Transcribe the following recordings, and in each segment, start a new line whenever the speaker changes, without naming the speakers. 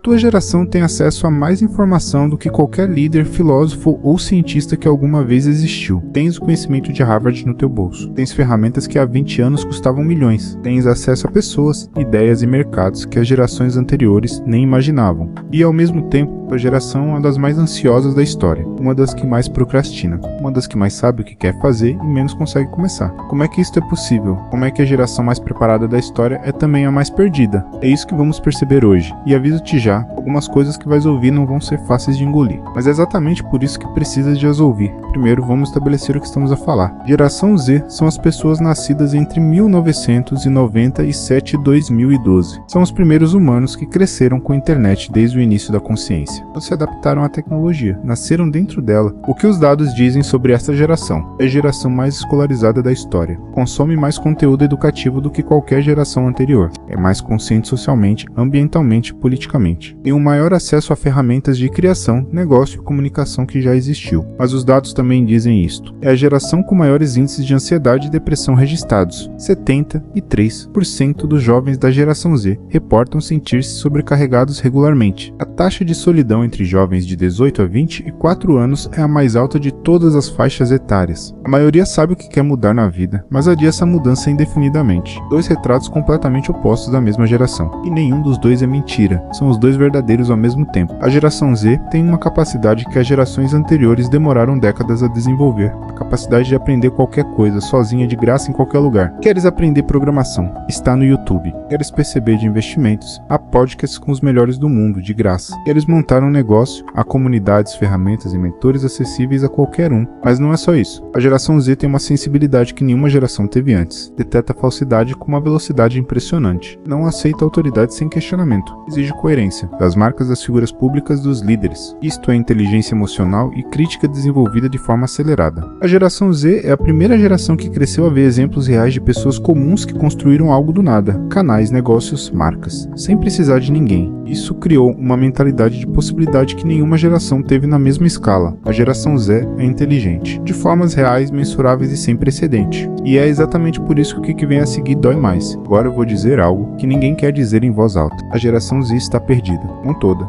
tua geração tem acesso a mais informação do que qualquer líder, filósofo ou cientista que alguma vez existiu. Tens o conhecimento de Harvard no teu bolso. Tens ferramentas que há 20 anos custavam milhões. Tens acesso a pessoas, ideias e mercados que as gerações anteriores nem imaginavam. E ao mesmo tempo, tua geração é uma das mais ansiosas da história. Uma das que mais procrastina. Uma das que mais sabe o que quer fazer e menos consegue começar. Como é que isso é possível? Como é que a geração mais preparada da história é também a mais perdida? É isso que vamos perceber hoje. E aviso-te já, algumas coisas que vais ouvir não vão ser fáceis de engolir. Mas é exatamente por isso que precisas de as ouvir. Primeiro, vamos estabelecer o que estamos a falar. Geração Z são as pessoas nascidas entre 1997 e 2012. São os primeiros humanos que cresceram com a internet desde o início da consciência. Não se adaptaram à tecnologia, nasceram dentro dela. O que os dados dizem sobre essa geração? É a geração mais escolarizada da história. Consome mais conteúdo educativo do que qualquer geração anterior. É mais consciente socialmente, ambientalmente e politicamente. Tem um maior acesso a ferramentas de criação, negócio e comunicação que já existiu. Mas os dados também dizem isto. É a geração com maiores índices de ansiedade e depressão registrados. 73% dos jovens da geração Z reportam sentir-se sobrecarregados regularmente. A taxa de solidão entre jovens de 18 a 24 anos é a mais alta de todas as faixas etárias. A maioria sabe o que quer mudar na vida, mas adia essa mudança indefinidamente. Dois retratos completamente opostos da mesma geração. E nenhum dos dois é mentira. São os dois verdadeiros ao mesmo tempo. A geração Z tem uma capacidade que as gerações anteriores demoraram décadas a desenvolver. A capacidade de aprender qualquer coisa, sozinha, de graça, em qualquer lugar. Queres aprender programação? Está no YouTube. Queres perceber de investimentos? Há podcasts com os melhores do mundo, de graça. Queres montar um negócio? Há comunidades, ferramentas e mentores acessíveis a qualquer um. Mas não é só isso. A geração Z tem uma sensibilidade que nenhuma geração teve antes. Detecta falsidade com uma velocidade impressionante. Não aceita autoridade sem questionamento. Exige coerência das marcas, das figuras públicas, dos líderes. Isto é inteligência emocional e crítica desenvolvida de forma acelerada. A geração Z é a primeira geração que cresceu a ver exemplos reais de pessoas comuns que construíram algo do nada. Canais, negócios, marcas. Sem precisar de ninguém. Isso criou uma mentalidade de possibilidade que nenhuma geração teve na mesma escala. A geração Z é inteligente. De formas reais, mensuráveis e sem precedente. E é exatamente por isso que o que vem a seguir dói mais. Agora eu vou dizer algo que ninguém quer dizer em voz alta. A geração Z está perdida. Não toda.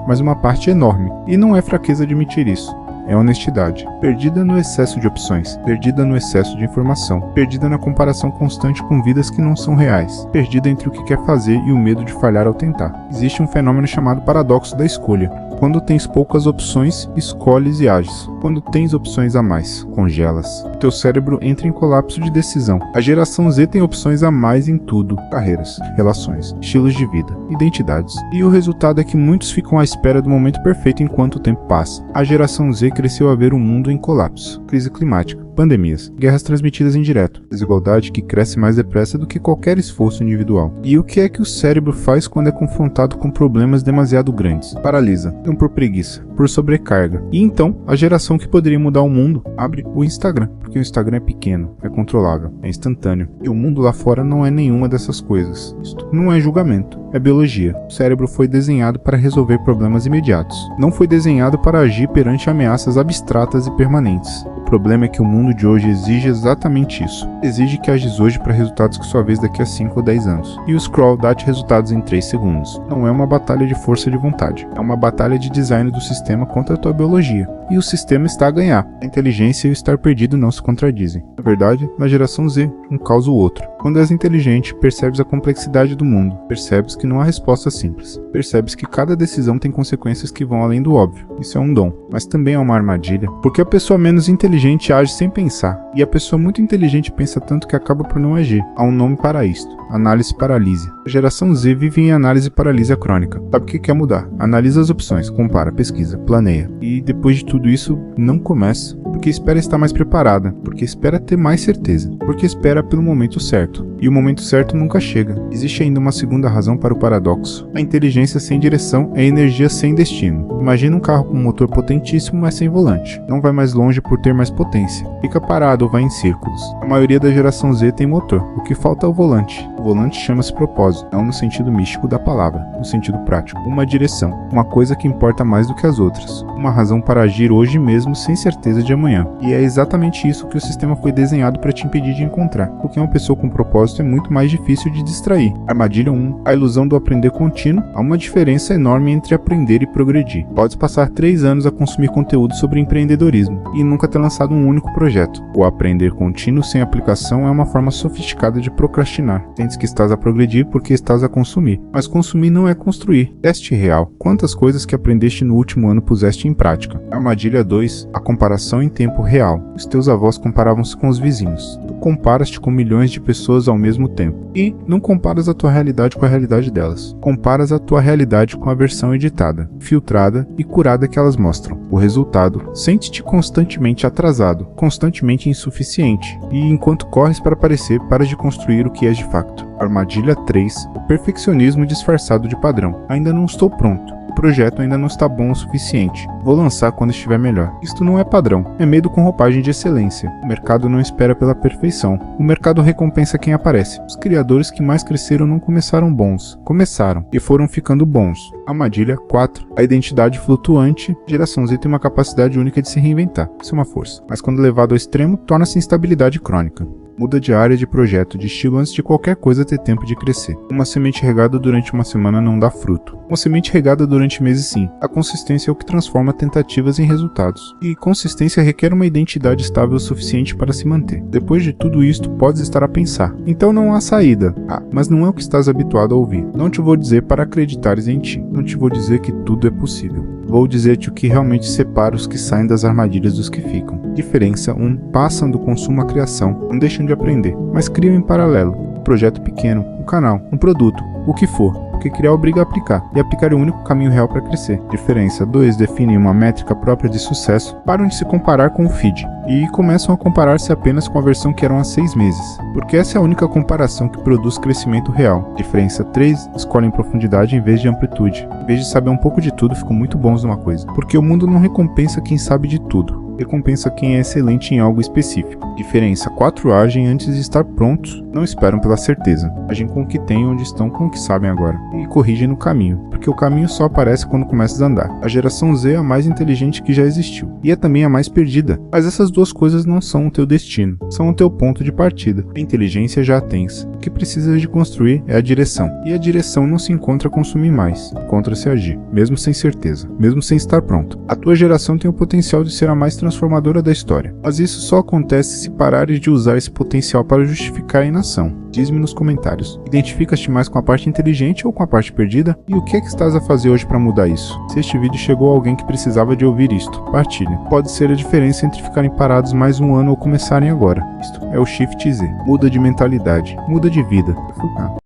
Mas uma parte enorme. E não é fraqueza admitir isso. É honestidade. Perdida no excesso de opções. Perdida no excesso de informação. Perdida na comparação constante com vidas que não são reais. Perdida entre o que quer fazer e o medo de falhar ao tentar. Existe um fenômeno chamado paradoxo da escolha. Quando tens poucas opções, escolhes e ages. Quando tens opções a mais, congelas. Teu cérebro entra em colapso de decisão. A geração Z tem opções a mais em tudo. Carreiras, relações, estilos de vida, identidades. E o resultado é que muitos ficam à espera do momento perfeito enquanto o tempo passa. A geração Z cresceu a ver o mundo em colapso. Crise climática, pandemias, guerras transmitidas em direto, desigualdade que cresce mais depressa do que qualquer esforço individual. E o que é que o cérebro faz quando é confrontado com problemas demasiado grandes? Paralisa. Não por preguiça, por sobrecarga. E então, a geração que poderia mudar o mundo abre o Instagram, porque o Instagram é pequeno, é controlável, é instantâneo. E o mundo lá fora não é nenhuma dessas coisas. Isto não é julgamento, é biologia. O cérebro foi desenhado para resolver problemas imediatos. Não foi desenhado para agir perante ameaças abstratas e permanentes. O problema é que o mundo de hoje exige exatamente isso. Exige que ages hoje para resultados que sua vez daqui a 5 ou 10 anos. E o scroll dá-te resultados em 3 segundos. Não é uma batalha de força de vontade. É uma batalha de design do sistema contra a tua biologia. E o sistema está a ganhar. A inteligência e o estar perdido não se contradizem. Na verdade, na geração Z, um causa o outro. Quando és inteligente, percebes a complexidade do mundo. Percebes que não há resposta simples. Percebes que cada decisão tem consequências que vão além do óbvio. Isso é um dom. Mas também é uma armadilha. Porque a pessoa menos inteligente age sem pensar. E a pessoa muito inteligente pensa tanto que acaba por não agir. Há um nome para isto. Análise paralisia. A geração Z vive em análise paralisia crônica. Sabe o que quer mudar? Analisa as opções, compara, pesquisa, planeia. E depois de tudo isso, não começa. Porque espera estar mais preparada. Porque espera ter mais certeza. Porque espera pelo momento certo. E o momento certo nunca chega. Existe ainda uma segunda razão para o paradoxo. A inteligência sem direção é energia sem destino. Imagina um carro com um motor potentíssimo, mas sem volante. Não vai mais longe por ter mais potência. Fica parado ou vai em círculos. A maioria da geração Z tem motor. O que falta é o volante. O volante chama-se propósito, não no sentido místico da palavra, no sentido prático. Uma direção, uma coisa que importa mais do que as outras. Uma razão para agir hoje mesmo sem certeza de amanhã. E é exatamente isso que o sistema foi desenhado para te impedir de encontrar. Porque uma pessoa com propósito propósito é muito mais difícil de distrair. Armadilha 1. A ilusão do aprender contínuo. Há uma diferença enorme entre aprender e progredir. Podes passar 3 anos a consumir conteúdo sobre empreendedorismo e nunca ter lançado um único projeto. O aprender contínuo sem aplicação é uma forma sofisticada de procrastinar. Sentes que estás a progredir porque estás a consumir, mas consumir não é construir. Teste real. Quantas coisas que aprendeste no último ano puseste em prática? Armadilha 2. A comparação em tempo real. Os teus avós comparavam-se com os vizinhos. Tu comparas-te com milhões de pessoas ao mesmo tempo. E não comparas a tua realidade com a realidade delas. Comparas a tua realidade com a versão editada, filtrada e curada que elas mostram. O resultado, sente-te constantemente atrasado, constantemente insuficiente, e enquanto corres para parecer, paras de construir o que és de facto. Armadilha 3. O perfeccionismo disfarçado de padrão. Ainda não estou pronto. O projeto ainda não está bom o suficiente. Vou lançar quando estiver melhor. Isto não é padrão. É medo com roupagem de excelência. O mercado não espera pela perfeição. O mercado recompensa quem aparece. Os criadores que mais cresceram não começaram bons. Começaram e foram ficando bons. Armadilha 4. A identidade flutuante. Geração Z tem uma capacidade única de se reinventar. Isso é uma força. Mas quando levado ao extremo, torna-se instabilidade crônica. Muda de área de projeto, de estilo antes de qualquer coisa ter tempo de crescer. Uma semente regada durante uma semana não dá fruto. Uma semente regada durante meses sim. A consistência é o que transforma tentativas em resultados. E consistência requer uma identidade estável o suficiente para se manter. Depois de tudo isto, podes estar a pensar. Então não há saída. Mas não é o que estás habituado a ouvir. Não te vou dizer para acreditares em ti. Não te vou dizer que tudo é possível. Vou dizer-te o que realmente separa os que saem das armadilhas dos que ficam. Diferença 1. Passam do consumo à criação. Não deixam de aprender, mas criam em paralelo. Um projeto pequeno, um canal, um produto, o que for. Porque criar obriga a aplicar, e aplicar é o único caminho real para crescer. Diferença 2. Definem uma métrica própria de sucesso, param de se comparar com o feed, e começam a comparar-se apenas com a versão que eram há 6 meses, porque essa é a única comparação que produz crescimento real. Diferença 3. Escolhem profundidade em vez de amplitude. Em vez de saber um pouco de tudo, ficam muito bons numa coisa, porque o mundo não recompensa quem sabe de tudo. Recompensa quem é excelente em algo específico. Diferença 4. Agem antes de estar prontos, não esperam pela certeza. Agem com o que têm onde estão com o que sabem agora. E corrigem no caminho, porque o caminho só aparece quando começas a andar. A geração Z é a mais inteligente que já existiu, e é também a mais perdida. Mas essas duas coisas não são o teu destino, são o teu ponto de partida. A inteligência já a tens. O que precisas de construir é a direção. E a direção não se encontra a consumir mais, encontra-se a agir, mesmo sem certeza, mesmo sem estar pronto. A tua geração tem o potencial de ser a mais transformadora da história, mas isso só acontece se parares de usar esse potencial para justificar a inação. Diz-me nos comentários, identificas-te mais com a parte inteligente ou com a parte perdida? E o que é que estás a fazer hoje para mudar isso? Se este vídeo chegou a alguém que precisava de ouvir isto, partilhe. Pode ser a diferença entre ficarem parados mais um ano ou começarem agora. Isto é o Shift Z. Muda de mentalidade, muda de vida.